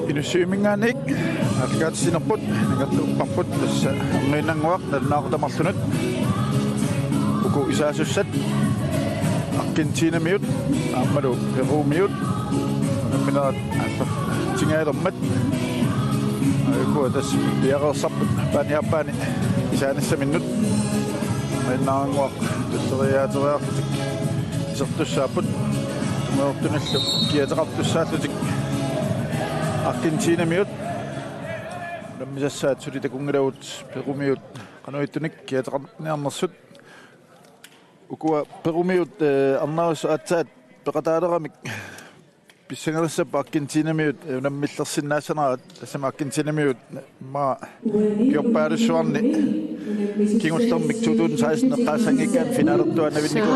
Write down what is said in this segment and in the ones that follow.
Inusiminganik atkat sinaput ngatupaput sa nginangwak naqtamarlunat uku isasussat akkintinamiut ammadu perumiut minat tingailummat ayku tas biaqersap paniappani isaanissaminnut nginangwak tusriaateriartutik isertussaaput tumertunallu kiataqartussaallutik Argentina-miut. Lammisassaat sulitakungilaut perumiut qanuittunik kiataqarniarnersut ukua perumiut arnaus attaat peqataalerami pissangalissap Argentina-miut unammillersinnaasanarat tassama Argentina-miut ma kiorpaalussuarni kingullermik 2016 neqqaasangikkaan finaalertuanavinniku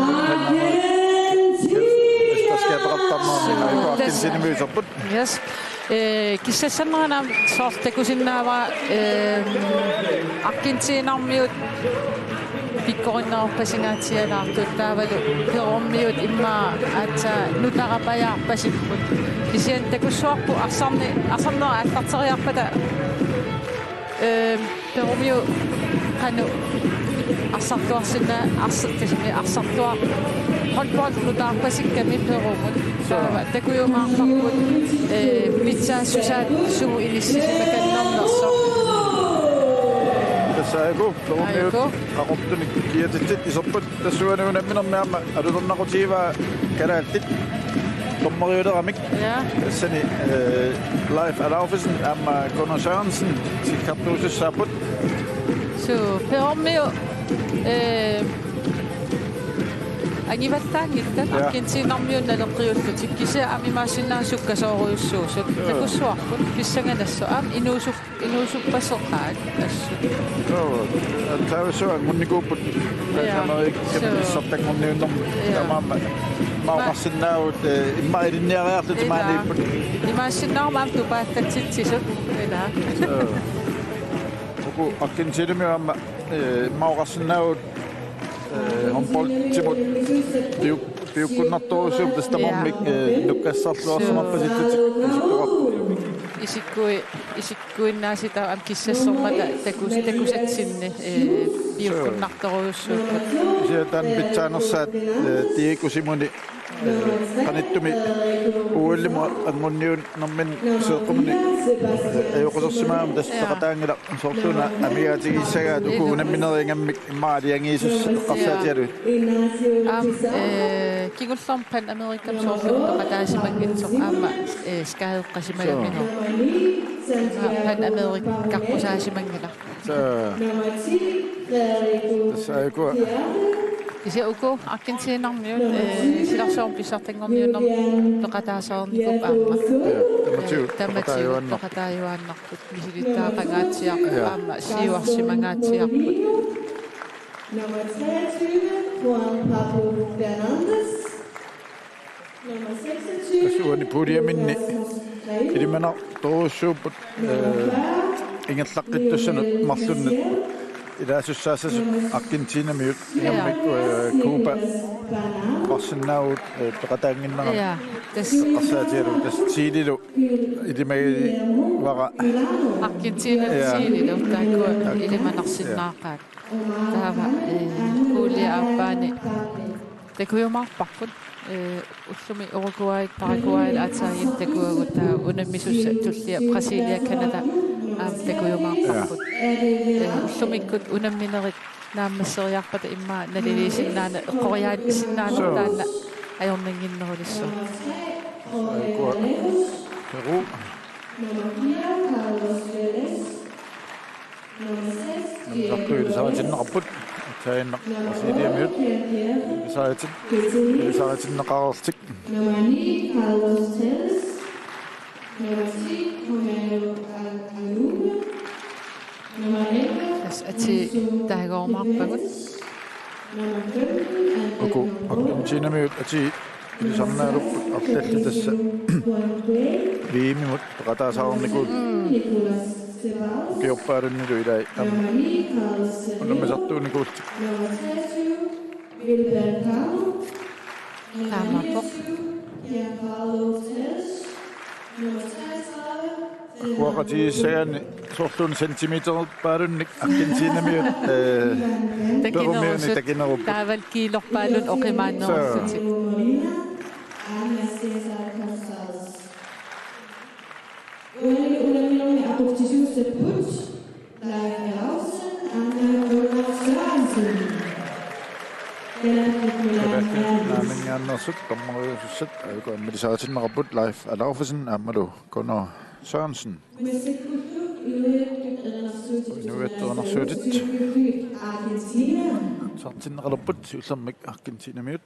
Argentina-miut Yes. Kissassannerana soortakusinnaava Argentina-miut pikkorinnerpasingaatialaartut taavalu perummiut imma atta nutarapajaarpasipput kisian takussuarpu arsamnera allarteriarpata perummiu qanu arsartuarsinna arsartuar håndbold nutarappasikkami perumut takujumaarparput mitsaassusaat suu inissimakannernerso Saigo, perummiut qaqortunik kiatitsit iserput tassuanuunamminermiarma alulernaqutiva kalaaltit tommeriuleramik tassani live alaufisen amma Gunnar Sørensen sikkartuusussaaput so perummiu Angivattaangittat Argentina-miun naleqqiullutik kisia amimaassinnaasukkasooruyussuusut takussuarput pissanganassu inuusuppaserqaat assut taavisuan munnikuupput Amerik kemissartangorniunnerm tamaama maaqarsinnaavut imma ilinniariartut maaniipput imaassinnaarumaam tupaattatsitsisut ila uku Argentina-miuamma maaqarsinnaavut håndboldtimut piukkunnartorusup tastamarmik nukkassarluarsumarpasittutik isikkuinnaasita am kissassormata takusatsinni piukkunnartorussuuppat siatan pitsaanersaat tiikusimuni qanittumi uullimu angunniun nermin seeqqumni ayoqasersimaam taspeqataangila soorluuna amigaatigiissagaat uku unammineringammik immaaliangiisus eqqarsaatialuit kingullerpan amerikam soorluun peqataasimanngitsoq aamma skaheeqqasimagamino pan amerikkarpusaasimanngila tasaiku Kisia uko Argentina-miut silarsoorm pissartangorniunnerm peqataasaornikup aamma tamatiut peqataayuaannarput misilittaaqangaatsiarput aamma siuarsimangaatsiarput Nummer 23 Juan Pablo Fernandes. Nummer 26 Suani podiuminni ilimana toruussuuput ingallaqqittussanut marlunnut ilaasussaasasut Argentina-miut ingammik Cuba qarsinnaavut peqataanginnerama qarsaatialu tas Chililu ilimagi waqa Argentina-Chililu taakua ilimanarsinnaaqaat taava kuuliaappaani takujumaarparput ullumi Uruguay Paraguay ataagin takuaguta unamisussa tullia Brasilia Canada takujumaarparput ullumikkut unamminerit naammasseriarpata imma naliliisinnaana eqqoriaanisinnaannertaanna ajornanginnerulissu Peru Namsaqquilisaatinneqarput tainneq Brasiliamiut isaatinneqarertik Nummer 9 Carlos Telles. Nummer 10 Romero Aluna. Nummer 11 ati taagormarpagut Nummer 15, Oku Argentinamiut ati ilisarnaalupput arlallu tassa Juan Gray, viimimut qataasaarnikut Nicolas Ceballos. kiorpaalunnilu ilai Nummer 9, Carlos Serrero. ullammisartuunikuut Nummer 23, Wilbert Cano. Nummer Taamappoq 24, Giancarlo Telles. Nummer 33, Huaqatigissaganni sorluun sentimeter paalunnik Argentinamiut perumiuni takinerup taaval kiilorpaalun oqimaannerullutik Diego Molina, Anja Cesar Gonzalez. Ulemilongi apostisiuste put, Leif Erlausen, Anna Gunnar Sørensen. naamengaannersut kammaruusussat alukaammilisaatinneraput Leif Alaufusen aammalu Gunnar Sørensen inuitteranarsuutit Argentina. sartinneqalupput ullermik Argentinamiut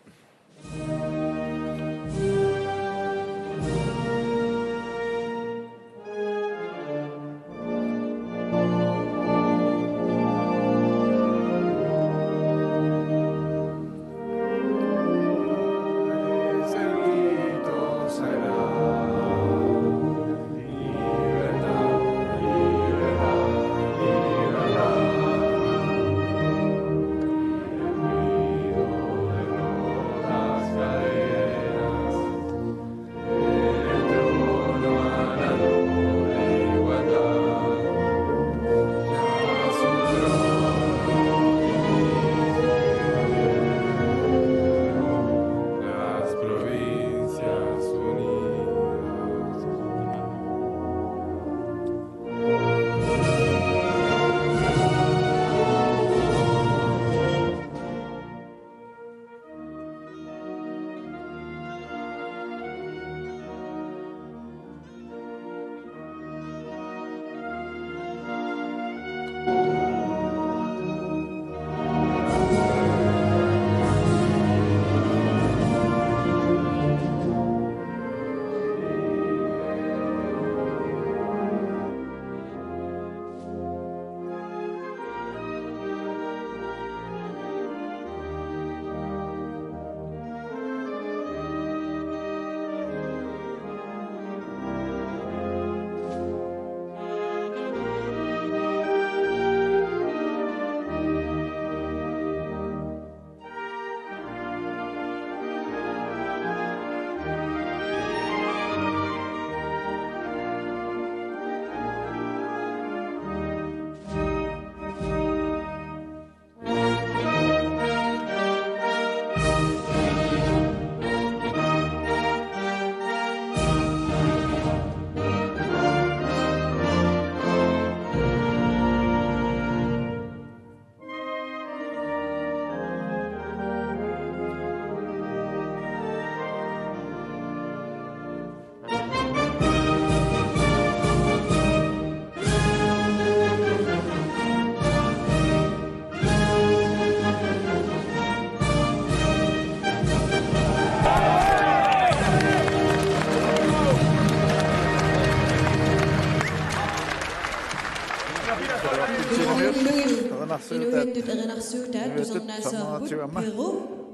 Inuittut erenarsuutat tusernaasarput Peru.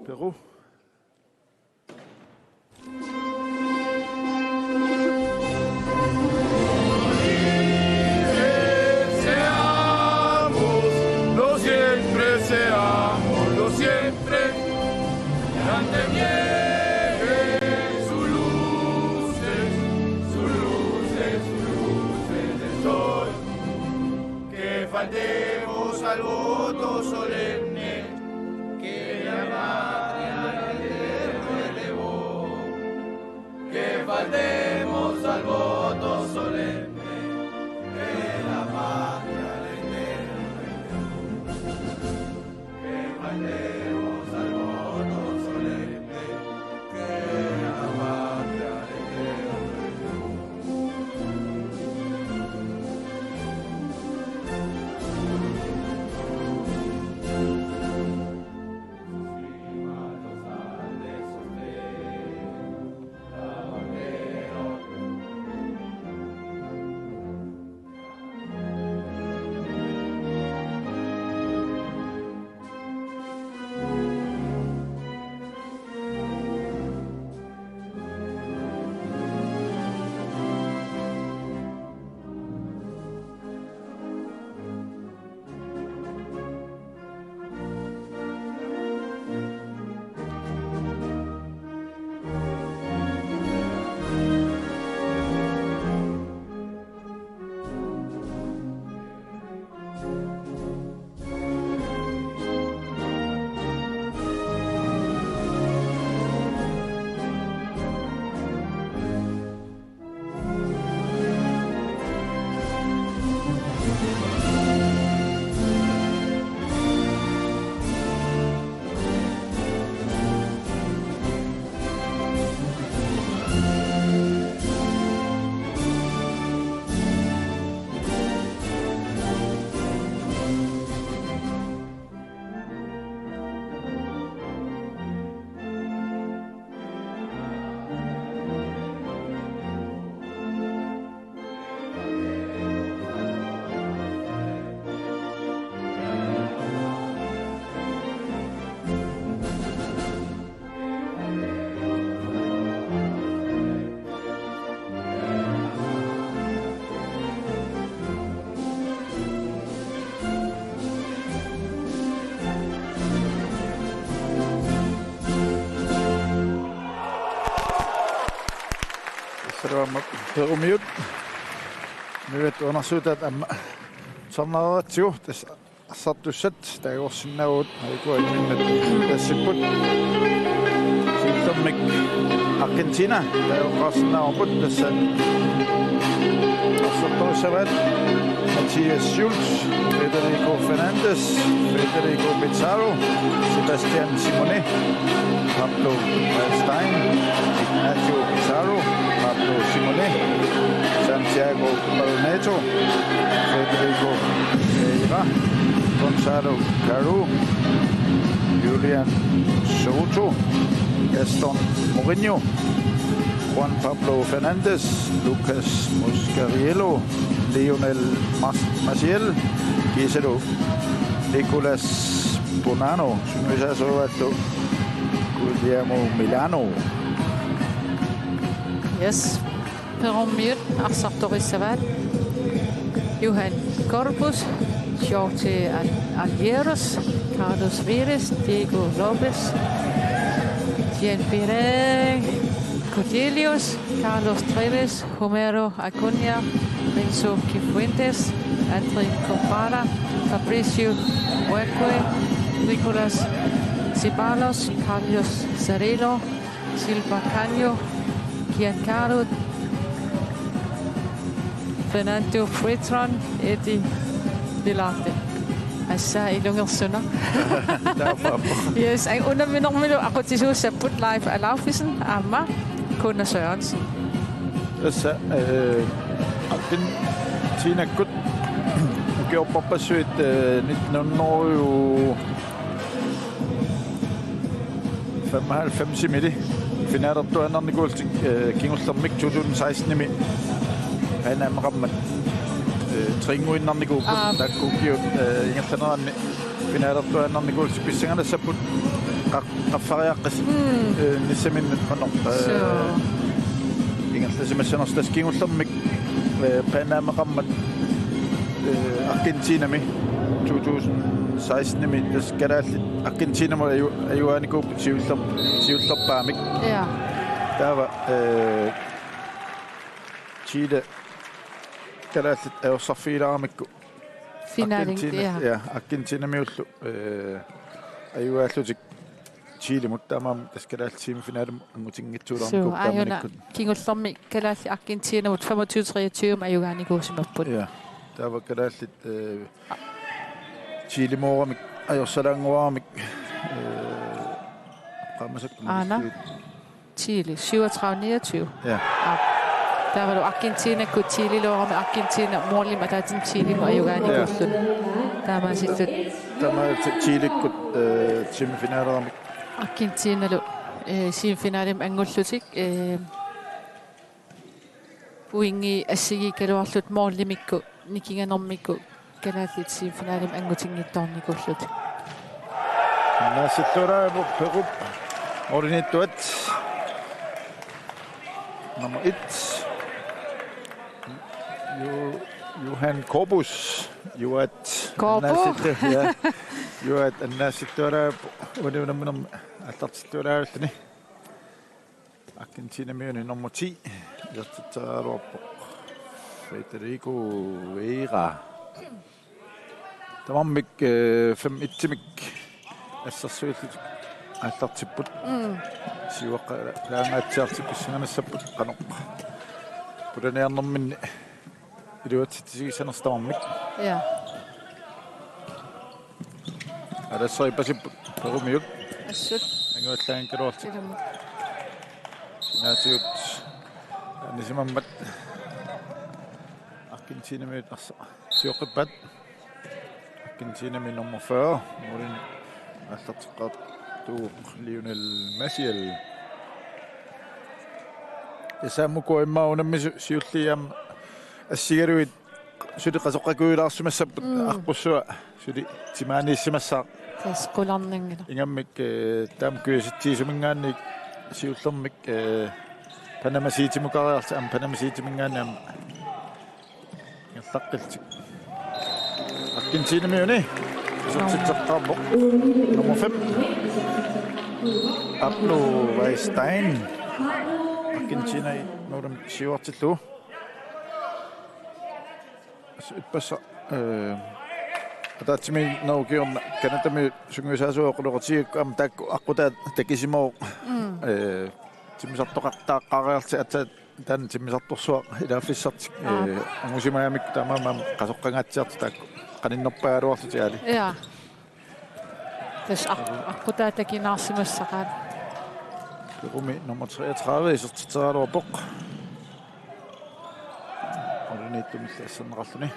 Peru Seamos, lo siempre, grande nieve, sus luces del sol. Que faltemos al voto solemne que la patria al eterno elevó. Que faltemos al voto solemne que la patria al eterno elevó. Que faltemos al voto solemne que la patria al eterno elevó. Cimas los Andes sosten la bandera Perumiut. Nyt undersøgt Tornaatio, tässä sattuset, tämä on sinne ollut, ei kun ei minne tässä put. Sitten Argentina, tämä on kasvana on put tässä. Tässä toisevat Matthias Schulz, Federico Fernandes, Federico Pizarro, Sebastian Simone, Pablo Stein, Ignacio Pizarro, Pablo Simone, Santiago Palmetto, Federico Pereira, Gonzalo Caru, Julian Soto, Gaston Mourinho, Juan Pablo Fernandes, Lucas Moscariello, Lionel Maciel, Giselo, Nicolas Bonanno, Sunisa Sovato, Guillermo Milano. Yes. Perumiut arsartorissavat. Johan Corpus, Jorge Alieros, Carlos Vives, Diego Lopez, Jean-Pierre Cordelius, Carlos Treves, Homero Acuña, Renzo Cifuentes, André Copara, Fabricio Huerque, Nicolas Ceballos, Carlos Zarello, Silva Caño, Giancarlo Fernando Fretron, Eddie Vilarte. Asa ilungersuna. Yes, ang una minok ako tisu sa Put Live Alaufisen, Amma, Kuna Sørensen. Tässä Argentina godt gjorde på besøg 1995 midt. Finalen blev en anden gol til Kingolstamik 2016 midt. Han er rammet tringu en anden gol. Der kunne give ingen anden finalen blev en anden gol til Bissingerne så på Rafareakes nisemin kono. Ingen semester stas Kingolstamik Panama rammet Argentina med 2016 med det skal der Argentina må jo en god tvivlsom bare med. Ja. Der var Chile kan der er så fedt med Finalen, ja Argentina med er jo altså Chile mod der skal der semifinalen mod ting to der så Ayona Kingolstamik kan der Argentina mod 25-23 er jo gerne god som på. Ja. Der var kan der lidt Chile mor med ayo sådan var med Anna Chile 37-29. Ja. Der var du Argentina kunne Chile lå med Argentina mål med der Chile og jo gerne godt. Der var sidste der var Chile kunne semifinaler med Argentina lå semifinalen med angolsutik uingi asigi kalau slut mål limiko nikinga nomiko kana sit semifinalen med angotingi tonniko slut. Nasittura Peru Orinituet nummer 1 Johan Corpus Joat Nasittura Orinituet Atatittura Argentina med nummer 10 Yatsutaro Federico Vieira tamam mik 5-1 til mik السويت التطبط سيوق لا تشارت بسنة السبت قنق بدنا ينضم من دلوقتي تجي سنة استمامك يا هذا الصيب بس بروميو السد أنا أتلاقي كروت ناتيوت نزيم مد أرجنتينا من سيوق بد أرجنتينا من نمبر 40 مورين التقاط ليونيل ماسيل يسامكو إما ونمي سيوتليام السيرويد سيدي قزقا كويلا سمسا أقبسوا سيدي تيماني سمسا تسقلان إنامك تام كويستي سمنغاني سيوتلمك بنما سيتي مكارس أم بنما سيتي منغاني أم يثقلتي أرجنتينا ميوني Nummer 5 Pablo Stein Argentina i nogen siver til lu. Så et basa Tatimi no kion kanatami sunguisasu oquluqati am tak aquta takisimo timisartoqartaaqariarti atta tan timisartorsuaq ilaafissart musimaamik tamamam qasoqqangatsiart tak qaninnerpaaluartuti ali ja das aquta takinaarsimassaqaat rumi nummer 33 isertiteraluarpoq orniittumissaassanneqarluni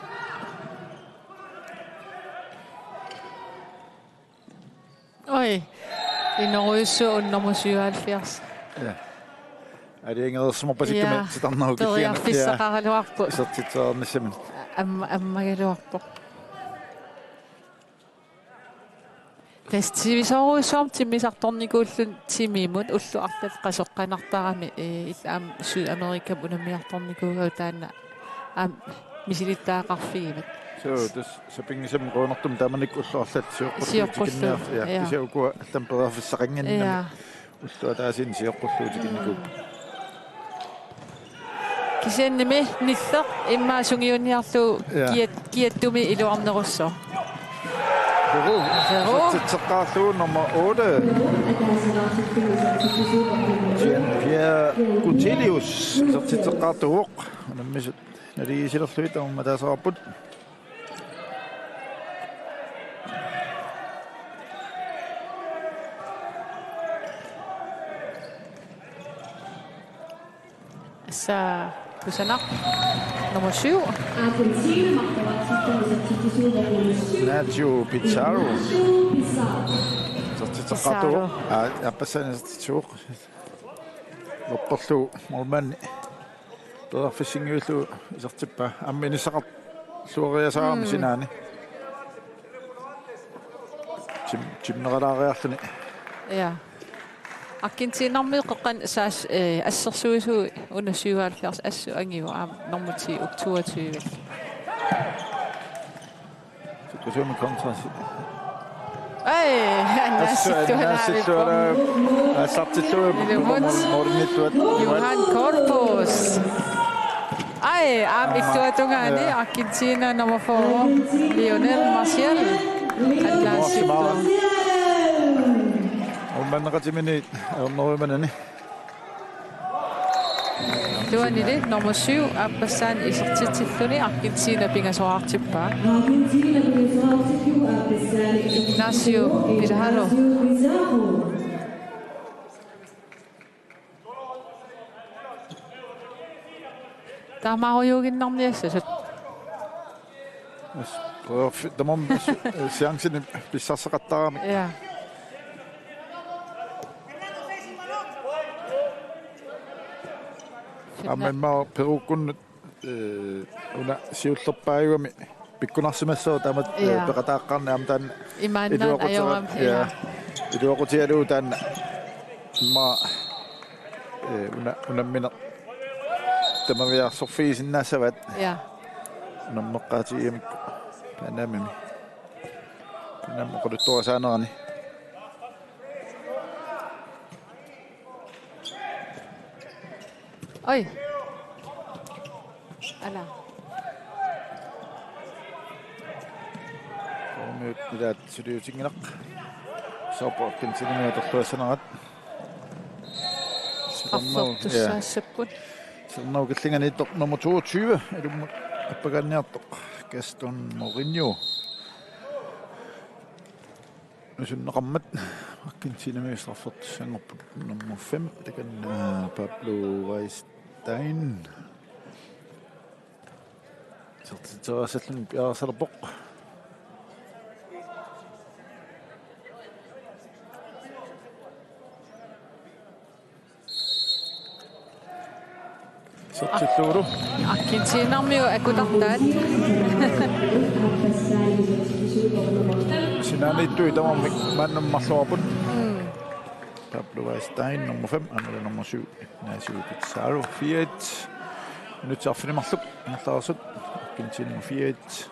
oi inoruyussu nummer 77 ja er det ingen som på sig med til den nok igen fissaqaraluarpu isertiteraarnissamin аммагалуарпо тестивисоруусуум тиммисарторникууллун тимиимут уллу арлат qasоqqanartarami иллаам Sydamerikam унамиарторникуугау таана мисилиттаақарфигимат så penge som rundt der man ikke ullarlat siorqulluutiginniar ja kisiuku tamperafissaqanginna ullu der sin siorqulluutiginniku кисианними ниллеқ иммаа сунгиунниарлу киаттуми илуарнеруссо Titaqarlu nummer 8 Jean-Pierre Coutelius så titaqartuuq nammis nariisilerluita ummataasaarput så Kusanak nummer 7 Nacho Pizarro så titaqartuuq appassanistituuq lopperlu molman Fissingiullu isertippa amminisaqar suoriasaarmi sinaani timneralaariarluni ja Argentinarmi qeqqan saas assersuisuu under 77 assu angiu nummer 10 22 Situationen med kontrast. Johan Corpus. Iktuatungani Argentina nummer 4 Lionel Marcial. Man qatimini ernerumanani. Tuanili nummer 7 Abbasan isertitilluni Argentina pingasoartippa. Ignacio Pizarro. Tamarujuginnarniassasut. Tamam seansini pissarsaqattarami. Ja. Ammenmaa perukun una siullerpaayugami pikkunarsimassoo tamat peqataaqqarni am tan imaannan ayoram ja iluoqutialu tan ma unammina tamariarsorfiisinnaassavat ja nammeqqaatiimik panamimi panammoquluttuasaanerani Oi. Ala. Kommet det syriutinginaq. Sopo kinsinimiatorluassanerat. Affortussaassapпут. Sanauqillinganiittoq nummer 22 elumma appaganniartoq Gaston Mourinho. Nusunneqammat kinsinimiistraffert sangerput nummer 5 takan Pablo Weinstein. Sertiteraasallun piarasarpoq. Sertituru. Argentinarmiu akutartaat. Sinanittu tamamik mannammarluarput. Pablo Weinstein nummer 5, Anna nummer 7, Ignacio Pizarro 4-1. Nyt saafinimarluk nallaarsut Argentina nummer 4-1.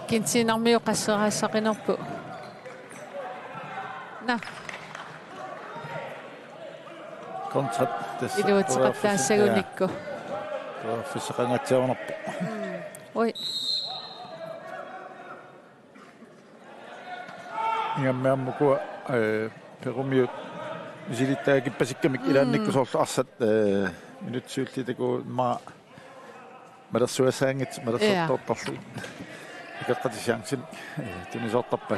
Argentiinarmiu qasseraassaqinerpu. Na. Kontrat tässä. Iluutiqattaassagunikkku. Fisseqangatsiornerpu. Oi. Ingammeammukua perumiut misilittaagippasikkamik ilaannikkusoorlu arsat minutsiullitaku malersuassaangit malersortortarlu ikaqqatisiaangsin tunisortarpa.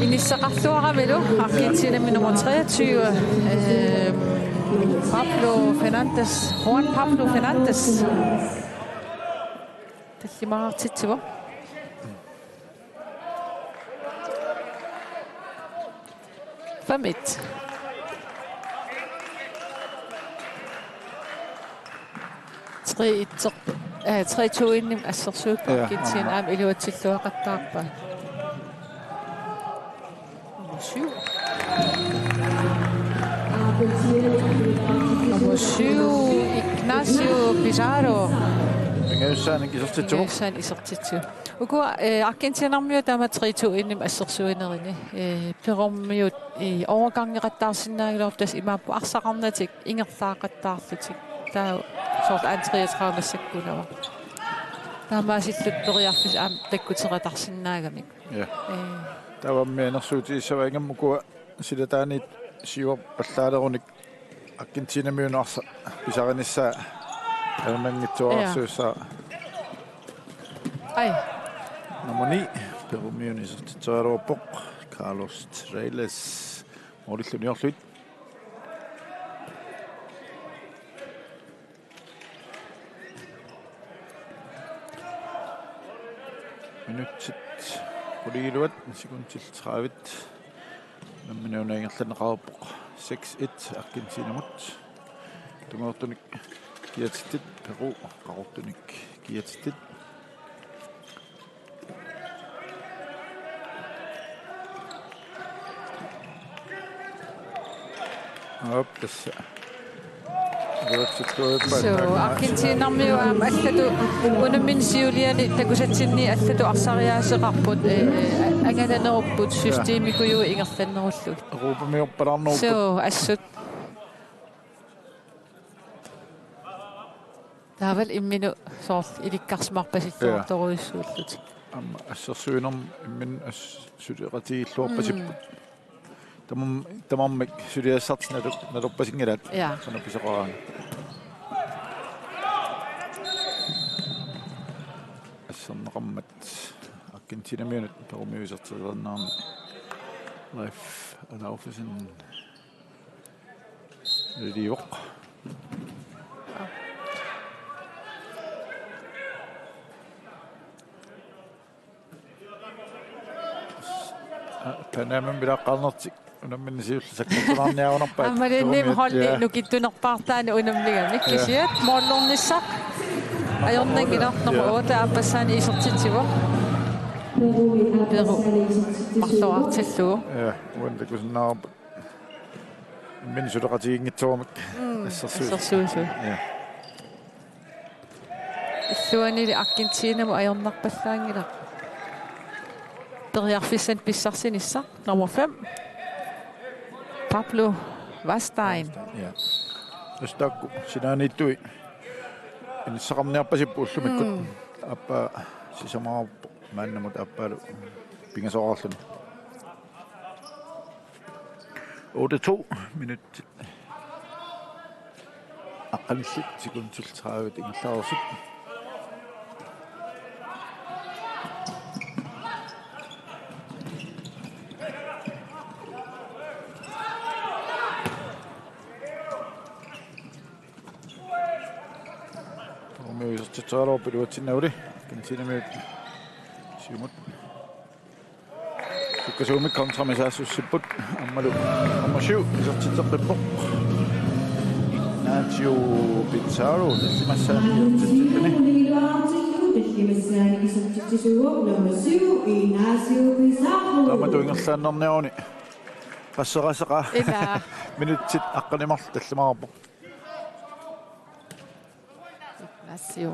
Inissaqarluaramilu Argentinami nummer 23 Juan Pablo Fernandes. Tallimaartitsiva. Famit. Tre 2 innim assersuut Argentina am iluatilluaqattaarpa. 7. Ignacio Pizarro. Ingeussaan isertitu. Uku Argentinarmiu tama 3-2 innim assersuinerini. Perummiut I overgangeqattaarsinnaagilortas imaappu arsaqarnatik ingerlaaqattaarlutik. Taa sort an 33 sakkunava. Taamaasillut periarfis aam takkuteratarsinnaagamik. Ja. Tavammianersuutiissava ingammukua silataanit siuar pallaalerunnik Argentinamiunarsa pisarinissa Ernangitsuarsuussaa. Ai. Nummer 9 perumiunisertitsualuarpoq Carlos Trailes Morilluniorluit. Minutsit Kuliluat sekuntil 30. Namminuunangerlaneqaruppoq 6-1 Argentinamut. Tungortunik kiatittit Peru qarortunik kiatittit. Tässä. So Argentinarmiu allatu unammin siuliani takusatsinni allatu arsariaaseqarput angalanerupput systeemikuju ingerlannerullut. Ruupamiorpalarneruput. So assut. Taaval imminu sort ilikkarsmarpasittuartoruissuullut. Amma assersuinam immin syderatiilluorpasipput. Tamam sydiassarts naluppasingalaat sanapisoqaraan. Asserneqammat Argentinamiunut perumiusertilernaarmi life alaufasin liuq. Panaman bilaqqarnertik unammin siullasakkutornaarniarunerpa. Amalinnim holli nukittunerpaartaani unamliga mikkisiat mollornissaq ajornangilarnermu uta appassaani isertitsiva. Peru marluartillugu. Ja, uantakusinnaarpa. Min suleqatiingitsuarmik assersuusu. Ja. Illuanili Argentinamu ajornarpallaangila. Periarfissan pissarsinissa nummer 5. Pablo Vastein. Ja. Ustakku sinaaniittui. Inissaqarniarpasippu ullumikkut. Appa sisamaarpu maannamut appaalu pingasoqarluni. 8-2 minut. Aqallit sekuntil 30 ingerlaarsit. Tsaaro piluatsinnauli Argentinamiut siumut kukkasuumik kontramisaassussipput ammalu ammashiu isertitteqqippoq Ignacio Pizarro tamatuingerlaannerniaruni qasserasaqa Ila minutsit aqqanimarl tallamaarpoq Lazio.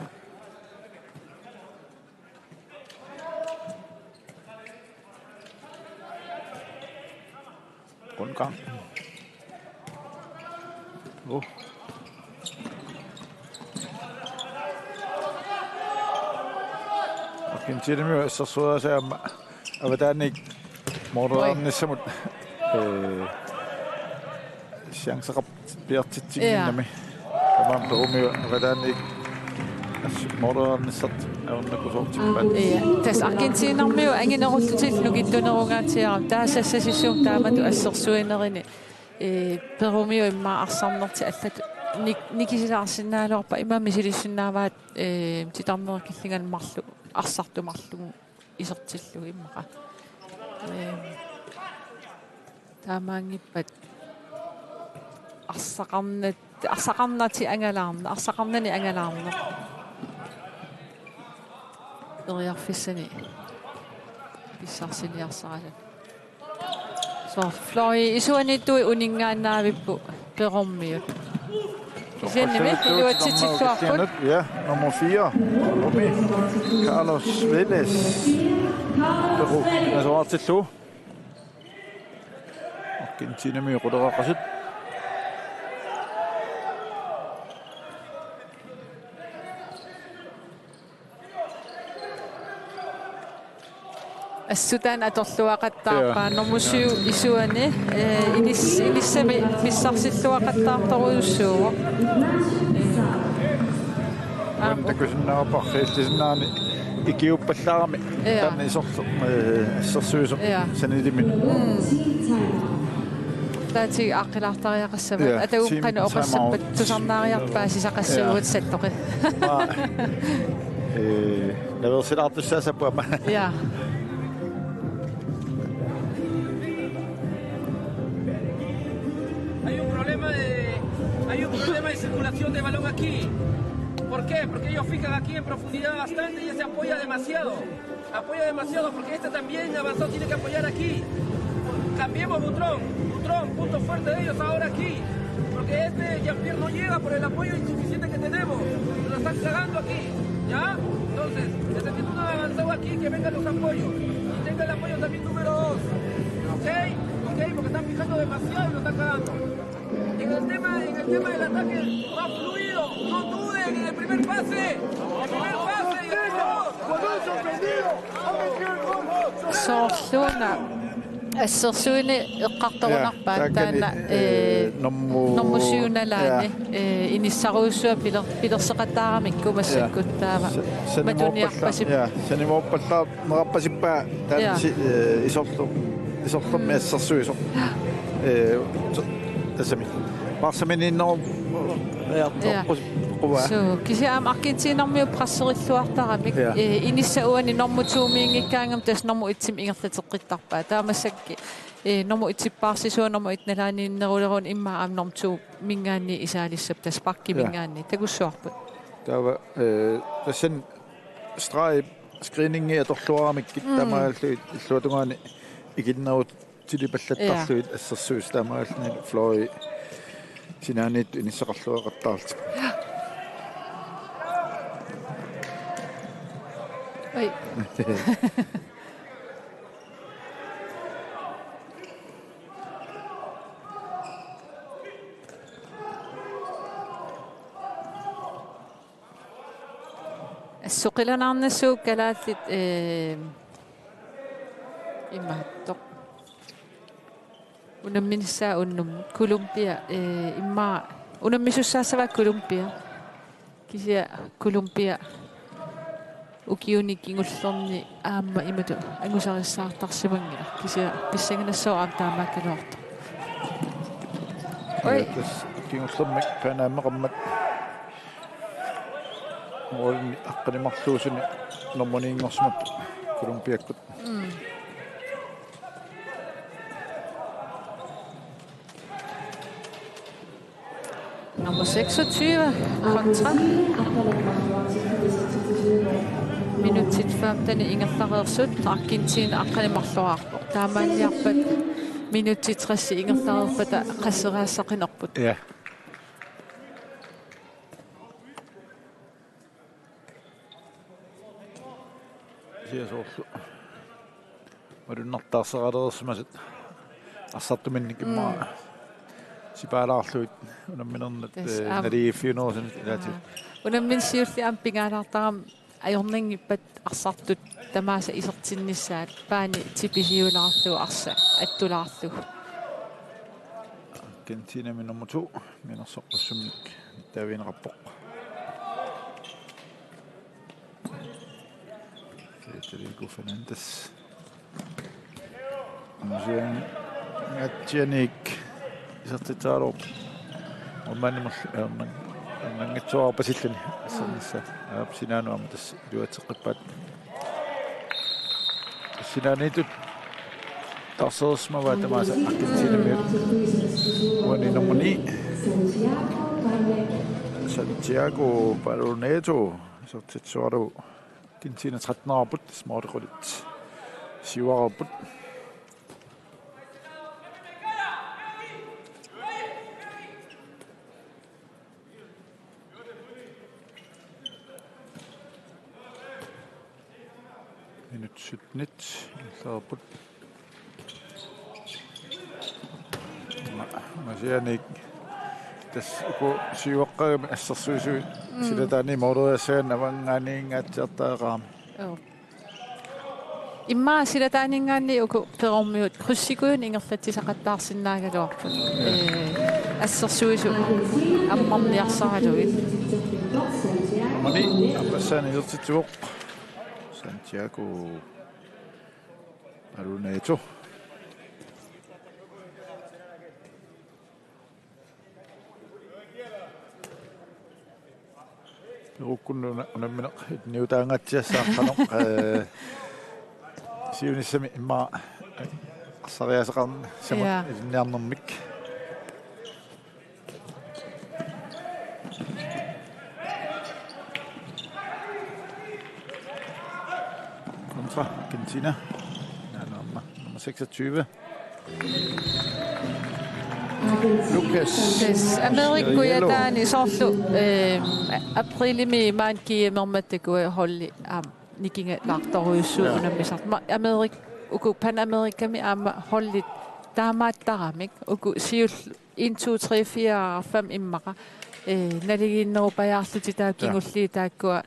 Rundgang. Argentina så så så hvordan ikke moderne som chancer bliver til tingene med. Man prøver hvordan ikke moderne sat under kontrol. Ja, das Argentina med ingen rolle til nu gitt under organiserer. Der er session der man du er så inderinde. Peromio imma arsamner til at nikisarsinnaalo pa imma misilisinnaavaat titarner killingan marlu arsartu marlu isertillu imma taamaangippat arsaqarnati angalaarna eriarfissani pissarsiniarsarala så fløj isuanittui uningaannaavippu perommiut. Ja, nummer 4. Carlos Vélez. Peru. Altså var til 2. Argentina med Rodrigo Rashid. السودان أتطلعقتها نمشيو إسواني إنسامي مissarsilluaqattaartoru ussuuga takkusinnaapaqqiillisinnaani ikiuppallaarami tanni issersuusum sanilimin taati aqqilaartariaqassama ataguqqana oqassappat tusarnaariarpaasisaqassugut sattoqi naversilaartussaasappuama ja Hay un problema de circulación de balón aquí. ¿Por qué? Porque ellos fijan aquí en profundidad bastante y ese apoya demasiado. Apoya demasiado porque este también avanzó, tiene que apoyar aquí. Cambiemos Butrón, punto fuerte de ellos ahora aquí. Porque este Jean-Pierre no llega por el apoyo insuficiente que tenemos. Nos están cagando aquí, ¿ya? Entonces, necesito un avanzado aquí que vengan los apoyos. Y tenga el apoyo también número 2. ¿Ok? Porque están fijando demasiado y nos están cagando. En el tema del ataque va fluido, no duden en el primer pase y el gol. Sorluna السرسوني اقطعنا تانا نمشيونالاني إنساروسوا بيدرسقطارا منكو مسكوتارا مدونيا بسيب سنموبطا مربسيبا إسرتم السرسويسو تسمي بارسمينينو So, kisi am Argentina mi prasserilluartaramik inissauani normutsuumiingikkaangam tas normu itsim ingerlateqqittarpaa taamasakki normu itsippaarsisu normu itnalaaniinnerulerun imma am normtu mingaanni isaalissap tas pakki mingaanni tagussuarput tava tassen streg screening atorluaramik tamaallu illuatungaani ikinnerut tilipallattarluit assерsuus tamaalni floi sinaanit inisseqarluaqattaartik Oi. السوقلانارنسو كالاتت имааттоқ унамминissаа уннум Colombia имма унаммисуссаассава Colombia кися Colombia ukiunik ingullerni aamma imatu angusarissаарtarsimangila kisia pissanganassoo aam taamaakkaluarta oi kingullermik panaammeqammat moolni aqqanimarluusuni normaniingorsmat Colombiakkut Nummer 26 kontra minutit 15 ingertareersut Argentina aqqanimarluaarpoq taamaanniarpat minutit 30 ingertareerpata qasseraassaqinerput ja Kiasorlu. Marunartaarseralersmasit ассартуминник иммаа сипаалаарлуит унамминернат налииффиунерсин илати унаммин сиулли ампингаалаартарам ajorninngippat arsartut tamaasa isertinnissaat paani tipisiulaarlugu arsa attulaarlugu Argentina nummer 2 minersoqqassumnik taviineqarpoq Federico Fernandes Museum Gatjanik isertitaalo ommanimmer nangitsuarpasillani assernissa aapsinaanuama tass iluatseqqippaat sinaanitut tarsersmava tamaasa Argentinamiut uani nummer 9 Santiago Baloneto isertitsualu Argentina 13-arput smaartequlit siuarput minut 17 saaput masianik tas ko siuaqqagami assarsuisui silataani moruasaan avangaaniingaatiartaaqaam imma silataaniingaanni uku perormiut krussikuun ingerlatisaqattaarsinnaagaluarput assarsuisu ammarniarsaraluit mani appassaan isertituoq Santiago Baloneto Rukunnu unammineq niutaangatsiassaaqqanoq siunissami imma assariasaqarni sama ilniarnermik Argentina. Nummer 26. Lucas. Amerikku ja taani sorlu aprilimi maanki mermatteku holli nikinga lartoruissuunammisart uku Panamerikami amma hollit taamaattaramik uku siul 1 2 3 4 5 immaqa naliginnerupajaarluti taakingulli taakkua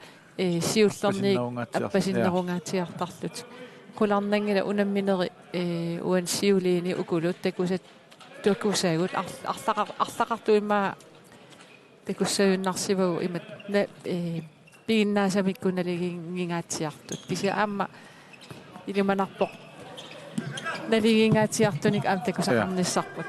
siullerni appasinnерунгаатиартарлут куларнангила унамминери уан сиулиини укулут такусат туаккусаагут арлақартуимаа такуссаюннарсивагу имат пигиннаасамиккуналигингаатиартут кися аама илиманарпоқ налигингаатиартуник аам такусақарниссарпут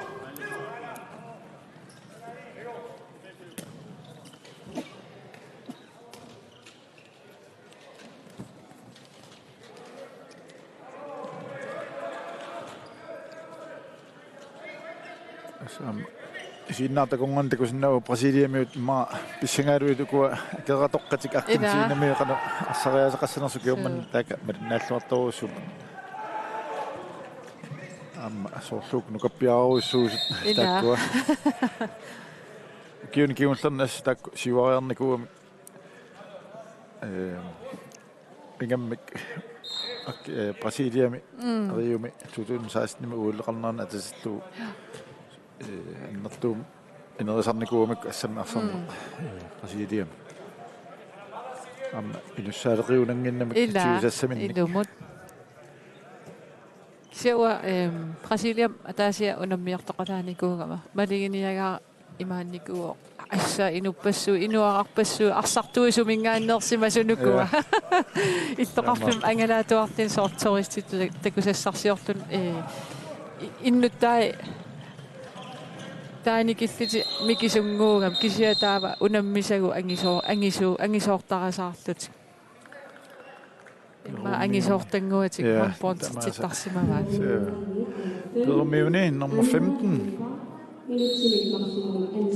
Sinnaatakungantakusinnau Brasiliamiut ma pissingaaluitukua keratoqqatik Argentinamiiqanu assariasaqassanersukiumman taaka marinnaallortorussum amma sorluuk nukappiaruissuusut taakkua kiunlernas taakku siuariarnikuumi pingammik Brasiliami riumi 2016 uulleqarnerna atasillu annertuum inerisarnikuumik assammaarsorna Brasiliam amma inussaaleriunanginnamik tiusassaminnik ilumut siua Brasiliam ataasia unammiartoqalaanikuugama maliginiagaa imaannikuuo assa inuppassu inuararpassu arsartuisumingaannersimasunukua ittoqarlum angalaatuartin soortoristit takusassarsiortun innuttai taanikilliti mikisunguugam kisiataava unammisagu angisoortarasaarlut imma angisoortanguatik manpontittarsimavaat Permiuni nummer 15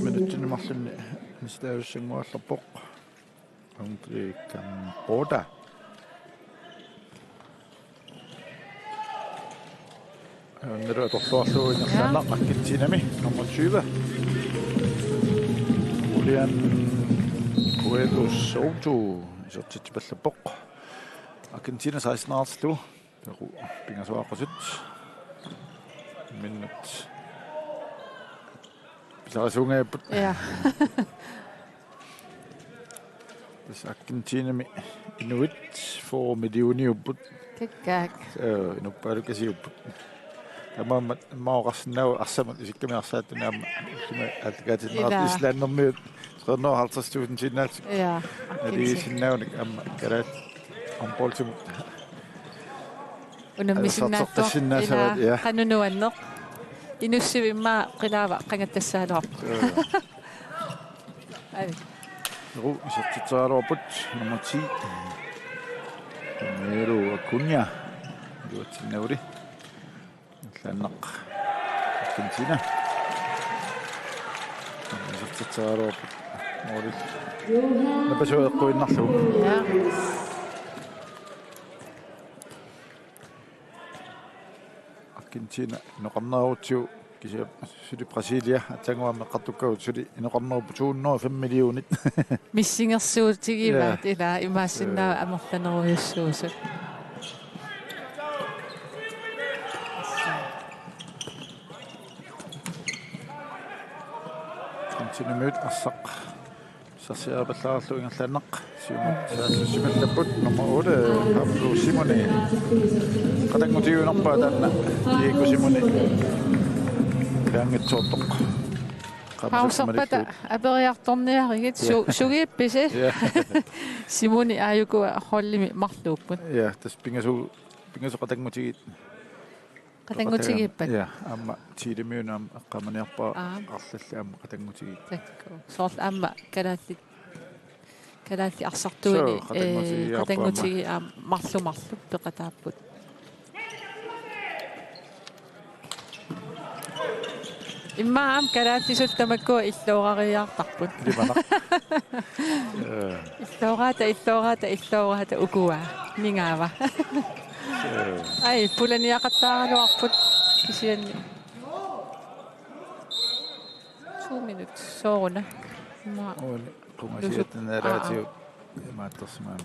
minuuttinumarlunni nistaavussanguallerpoq Andre Camboda Nero torluarluuinnerlaanna Argentinami nummer 20 Julian Cueto Soto isertitipallupoq Argentina 16-2. Peru pingasvaaqasut. Minut. Pisarasungaaput. Ja. Tässä Argentina mi inuit for mediuniupput. Kikkaak. Inuppaalukasiupput. Tämä maurassinau arsamat isikkamiarsaatuna sima alkaatinnarat islannermiut 350.000 sinnaat. Ja. Eli sinnaunik amma karaat onpolsimut. Unammisinnaatto. Ila qanunuanneq. Inussivimma qilaava qangattassaaluar. Ai. Peru isertitsaaluarput nummer 10. Romero Acuña. Duatsinnauli. Lannaq Argentina. Isertitsaaluarput. Mooril. Napasueqquinnarlu. Ja. Argentina noqarnaarutsiu kisia suli Brasilia atanguamme qartukkaut suli inoqarnaarupu 205 millionit. Missingersuutigivaat ila imaassinnaa amorlaneruйussуусу. Argentina mød assaq. Sassiapallaarlu ingerlannaq. Siumut nummer 8 Pablo Simone. Qatangutiunerpaa taanna Diego Simone. Peangitsuortoq. Pausarpata aperiartorniarigit sugiippisi. Simoni aayukua hollimi marluupput. Ja, tas pingasu qatangutigit. Qatangutigiippat. Ja, amma tiidimiunam aqqamaniarpaa arlalla amma qatangutigit. Takku. Soort amma kalaatti arsartuuni qatangutigi marlu peqataapput. Imma am kalaatti suttamakku illuorariartarput. Illuorata ukua ningaava. Ai pulaniaqattaaruarput kisianni. 2 minutes sooruna. Qumasiatneraatiut maattersmaan.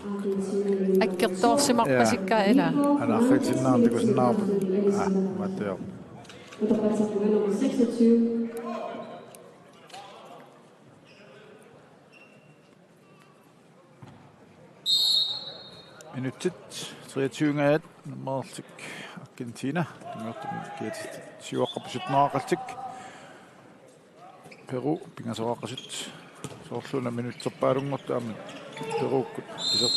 Akkertoorsimarpasikkaa ila. Anarritinnaartikusnaarput. Maatteor. Nummer 26. Minutit 23 nummerlik Argentina. Ngortum kiatist siuaqqapusutnaaqaltik. Peru pingasoaqasut. Soorluna minutserpaalungortu aamma Peruukkut isert.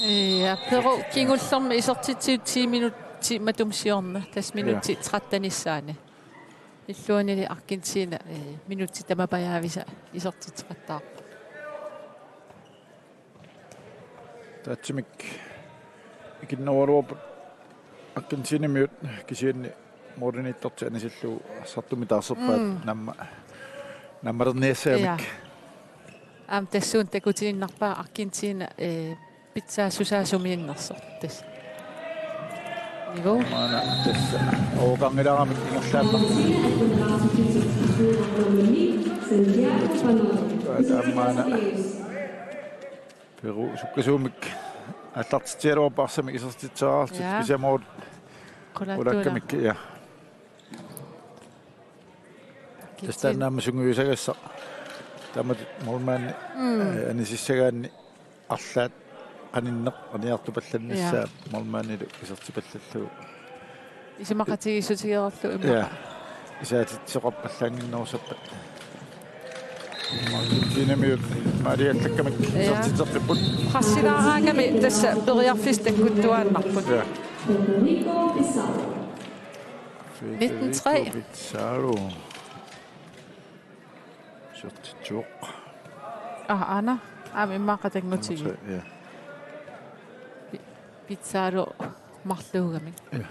Ja, Peru kingullermi isertitsiut 10 minutti matumsiorna. Tas minutti 13nissaani. Illuanili Argentina minutti tamapajaavisa isertitrattaa. Taatsimik ikinnawaluarput Argentina miut kisianni mooriniittortiani sillu sartumitaarserpaat nammarnerniassaamik. Am tassuun takutiinnarpaa Argentina pizza susaasumiinnersortas. Nivo. Mana tässä oqangilaramik ingerlaanna. Taammaana Peru sukkasuumik аллартитиалуарпаарсами исертитсараартит кисамоот кулаккамик я тастаннаама сунгуисагасса тамат молмаанни анисиссагаанни арлаат qanиннеқ аниартупалланниссаа молмааннилу исертипаллаллугу исимақатигиссутигерерлу имма я исаатитсеқарпаллаангиннерусаппат Argentinamiut Mariallakkamik исертитеққиппут qassinaaraangami tassa periarfis takkuttuaannarput. Federico Pizarro. 1903 Pizarro. Sørtituq. Ana immaaqatangutigi Ja. Pizarro marluugamik. Ja.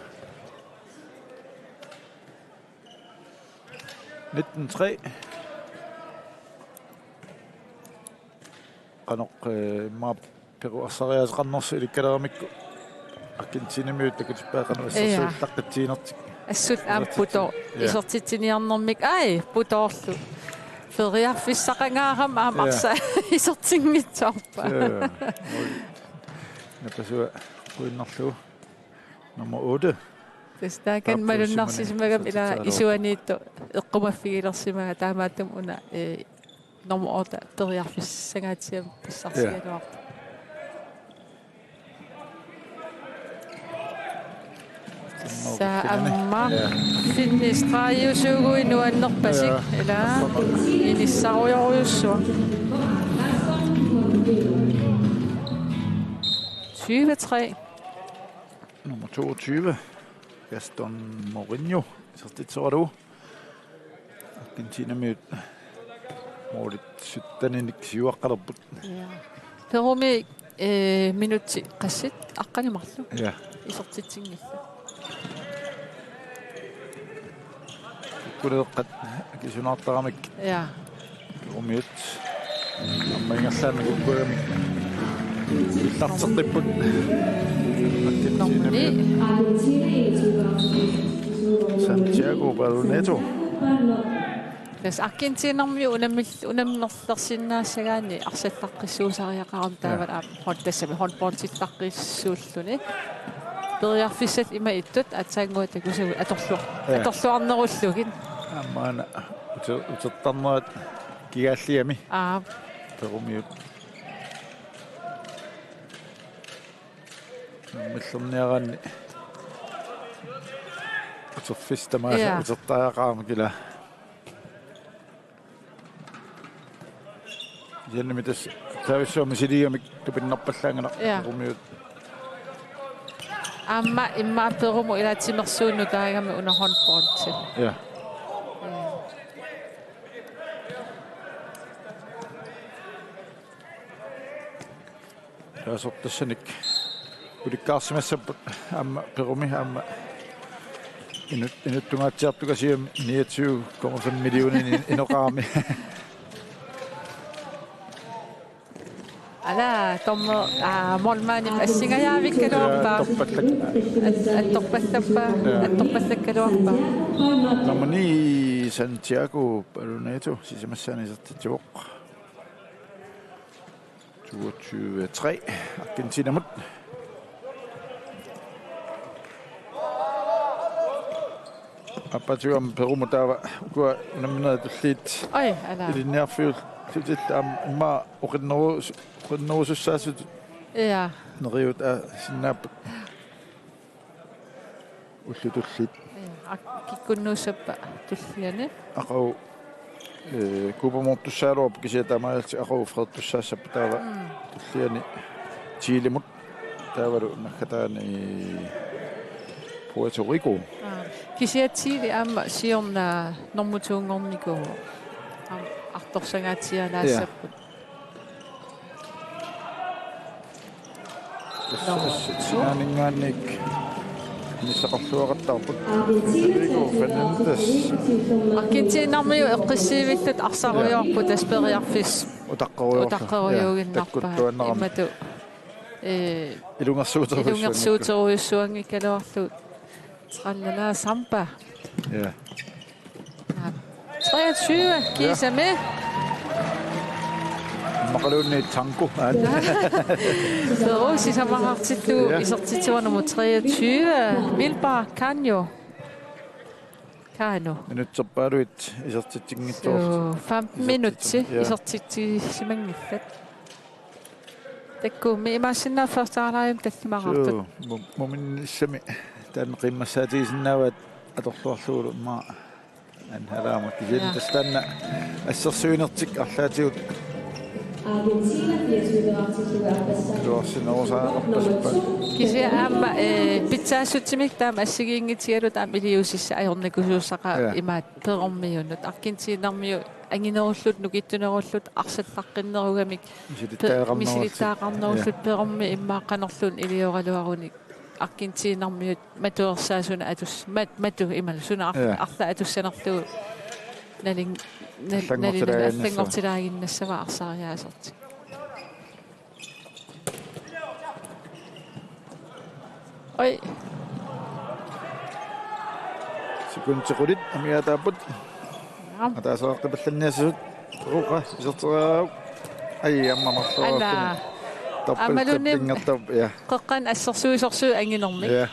1903. Qanoq ma Peru assariasqarnersu ilikkalermikku Argentinamiut takutippaaqanu assarsuullaqqatsiinertik. Assut aamputo isertitsiniarnermik ai putoorlu. Feriarfissaqangaaram aamarsa isertinngitsaarpa. Napasua kuinnerlu Nummer 8. Tästä kan malunnarsisimaga ila isuaniittu eqqumaffigilersimaga taamaattum una nummer 8 teriarfissagaatiam passarsigaluarta. Sa amma finnistraajusuguinu annerpasik ila inissarujorujussua 23. Nummer 22. Gaston Mourinho. Så det tror du. Argentina med Morit Syttanin Xiuaqarput. Ja. Perumi minutti qassit aqqanimarlu. Ja. Isortitsingilla. Kuleqqat kisunaartaramik. Ja. Perumit. Amma ingerlaana kukkuami. Illartertipput. Nomni. Santiago Baloneto. Täs Argentinarmi unamnerlersinnaasagaani arsattaqqissuusariaqaram taavat hottassami honportittaqqissuulluni. Periarfissat ima ittut atsaanguatakusagu atorluarnerullugin. Ammaana utertarnerat kigaalliami. Perumiut. Millorniaraanni uterfistamaasa utertaaqaama kila. Jennimi tässä täyssuomi siliamik tupinnerpallaangana perumiut. Amma imma perumu ilaatimersuunnu taagami una honporti. Ja. Tasoptassanik ulikkaarsimassa amma perumi amma inuttungaatiartukasiam 29,5 millionin inoqaami. Ala tommo molmaanim assingajaavikkaluarpa attorpassakkaluarpa Namani Santiago Baloneto sisamassaanisertituoq 23 Argentina mut Apatuam Peru taava kua namna tulliit ai ala ilinniarfiul tutit amma oqinnerusussaasut ja neriut sinnaappat ullutullit kikkunnuussappa tulliani aqau kuupamortussaaluarp kisiatamaayalti aqau fredtussaasappa taava tulliani Chilemut taavalu nakkataani Puerto Rico kisiatiili amma siorna normutuungorniku artorsagaatialaassappat sinaaningaannik nissaqarluaqartarput Rico Fernandes Argentinarmiu eqqissiivittat arsaruyorput asperiarfis utaqqerujuuginnarpa imatu ilungersuuteruissuangi kaluarlu trallala sampa ja 23 kisame maqalunni tango Peru sisamarartillu isertituarnumu 23 Wilbar Cano minutserpaaluit isertittingittuarlu 15 minutti isertittisimangillat takkuumi imaassinnaa firstaarlaajum tallimarartut muminnissami tan qimmassaatiisinnaawat atorluarluulu ma anhalaama kisin tastanna assersuinertik arlaatigut kisi amma pizzaasutsimik taam assigiingitialut am iliusissa ajornakusuussaqa imaat perormiunut Argentinarmiu anginerullut nukittunerullut arsattaqqinnerugamik misilittaaqarnerullut perormi immaaqanerlun ilioraluarunik Argentinarmiut matuersaasuna atus matu imal suna arla atussanerlu naling allangortilaaginnassava arsariaaserti oi sekuntiqulit amiataaput ataasoortapallanniassut uqa iserteraa ai amma marluarpuni Tappingertop ja. Qoqqan assorsuisorsu anginormi. Ja.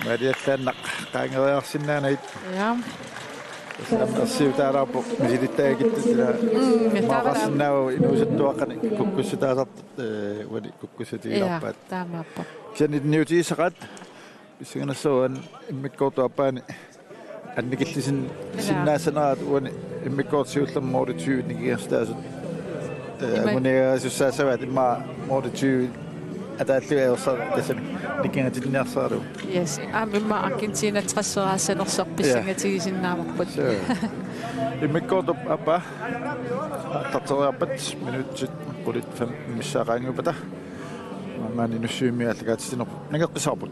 Mariallaannaq qaangeriarsinnaanait. Ja. Siutaaraapo misilittaagittatila maaqarsinnaagu inuusattuaqani kukkussutaasart wani kukkussutiilarpaat. Ja, taamaappa. Sanitniutiisaqat pissanganassuan immikkoortuappaani annikillisin sinnaasanaat wani immikkoortiullermoodi 20 nigiarstaasut ammuniasussaasavaat imma moodi 20 атааллуаерсаа тасами никингаtillinersaaru Yes, амимма аккинтина трассераассанерсарписсангатигисиннаамарпут. иммиккоотоп апа татериарпат минутсит qulит 5 миссаақаангупата маани нуссуимиаллагаатсинерпу нагеққисаарпут